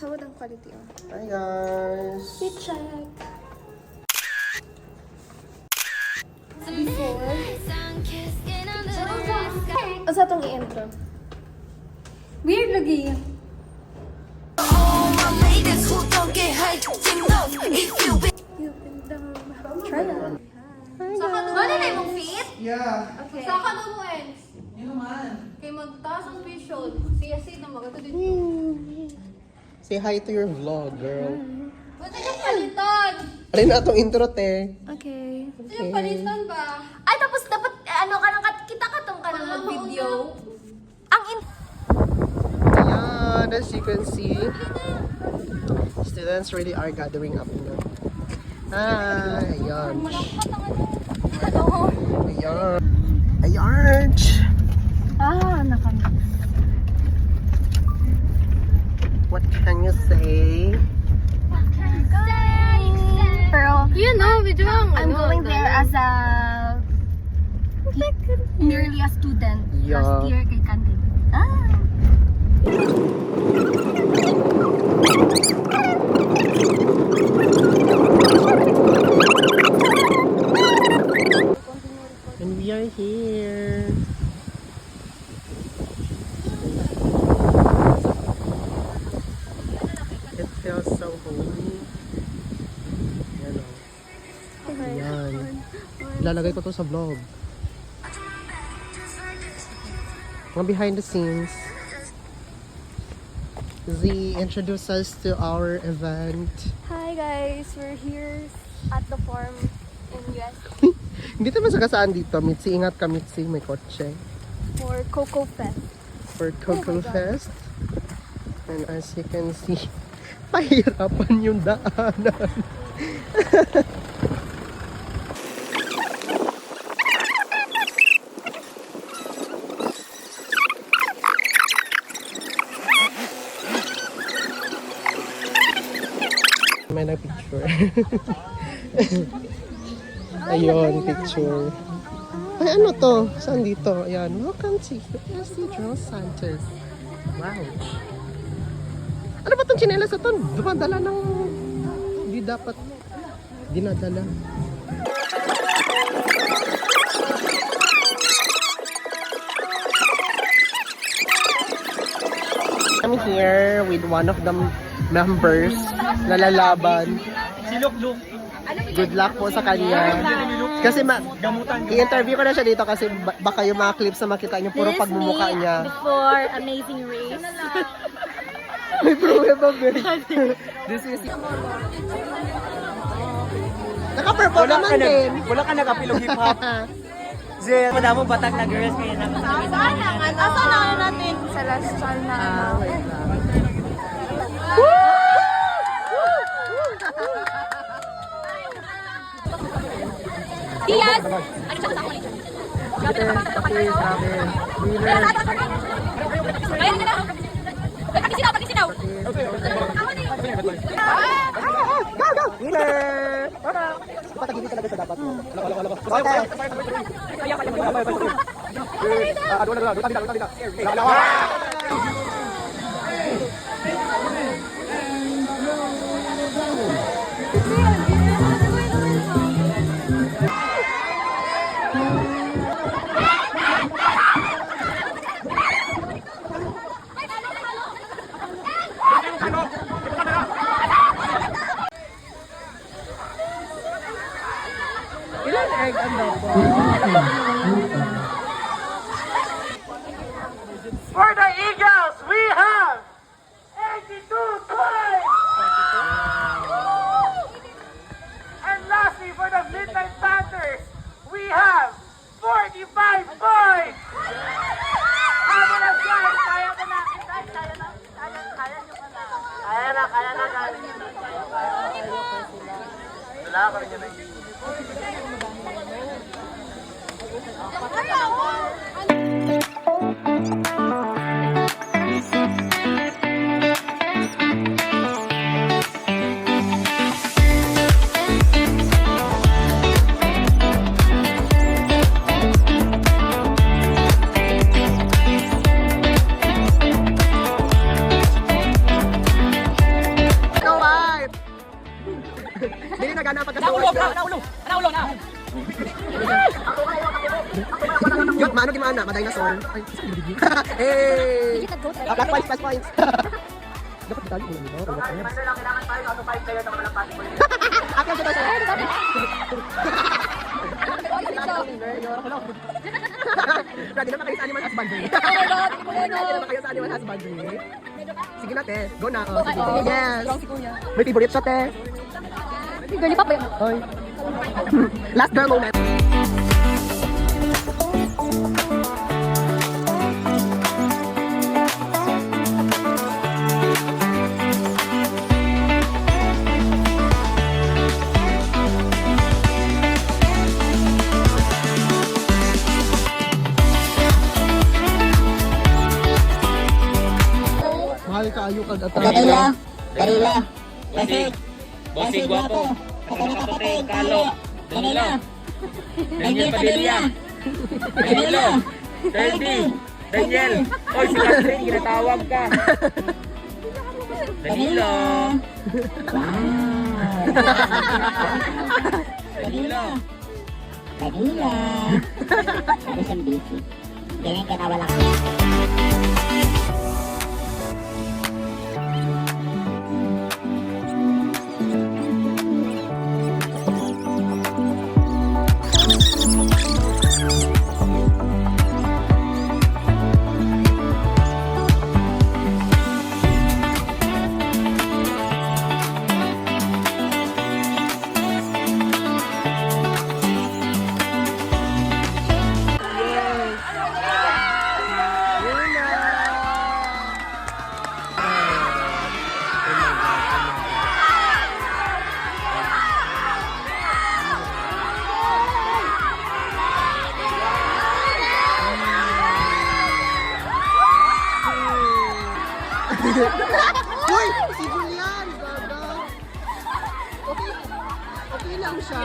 Sawad ang quality. Oh. Hi guys! We check. Before. Asa itong i-intro? Weird lagi. Try that. Ano na yung feet? Yeah! Okay. Saka mo ends. Yun naman! Kay magtaas ang vision. Siya na magato dito. Say hi to your vlog, girl. Ba't yung palitan? Alin na itong intro, te. Okay. Ba't yung palitan ba? Ay, tapos dapat, ano ka nang, kita ka tong ka nang mag-video. Ang Ayan, as you can see, students really are gathering up now. Ayan. Ayan. Ayan. nakamit. What can you say? Pero, You know, video ang I'm going there as a merely a student. Yeah. Last year kay Candid. And we are here. It feels so holy. Ayan o. Ayan. Ilalagay ko to sa vlog. Mga behind the scenes. Z, introduce us to our event. Hi guys, we're here at the farm in US Hindi naman sa kasaan dito. Mitzi, ingat ka Mitzi. May kotse. for Coco Fest. For Coco Fest. And as you can see, pahirapan yung daanan. May na-picture. Ayun, picture. Ay, ano to? Saan dito? Ayan. Welcome to Isidro Santos. Wow. Ano ba itong tsinelas na ito? Dumadala ng... Hindi dapat... Dinadala. I'm here with one of the members na lalaban. Good luck po sa kanya. Kasi i-interview ko na siya dito kasi baka yung mga clips na makita niyo puro pagmumukha niya. Before Amazing Race. May problem ba, babe? This is... Naka-perform naman din. Wala ka nagapilog hip-hop. Zay, madamong batang na girls kaya naman. Asa na natin sa last chal na Wait lang. Diaz! Grabe. Winner. Ayun na! Pag-isinaw! Winner! Patagili talaga sa dapat. Ilan egg ang dapat? For the Eagles, we have 82 points! And lastly, for the Midnight Panthers, we have 45 points! Ano na guys? Kaya ko na! Kaya nyo pa na! Kaya na guys! Wala ka rin yun na Wala na pagkasuot. Naulo na! Yun, maano di maana, ma-dinosaur. Ay, hey! Plus points. Dapat tali mo nito. Kailangan tayo sa 5 kayo ng walang passport. Ako sa tayo. Ready na ba kayo sa animal husbandry? Ready na ba kayo sa animal husbandry? Sige na, te. Go na. Oh, sige. Yes. May favorite siya, te. Girly pop ba yun? Oy. Last girl moment. Mahal ka ayo kag atay. Karila. Bossing guwapo. Kapatid, Kalo. Danilo. Daniel Padilla. Danilo. Kirby. Daniel. Oy, si Catherine, ginatawag ka. Danilo. Danilo. Karila. Ako sa busy. Ganyan ka na wala ka. Uy! Si Julian! Gaga! Okay lang siya.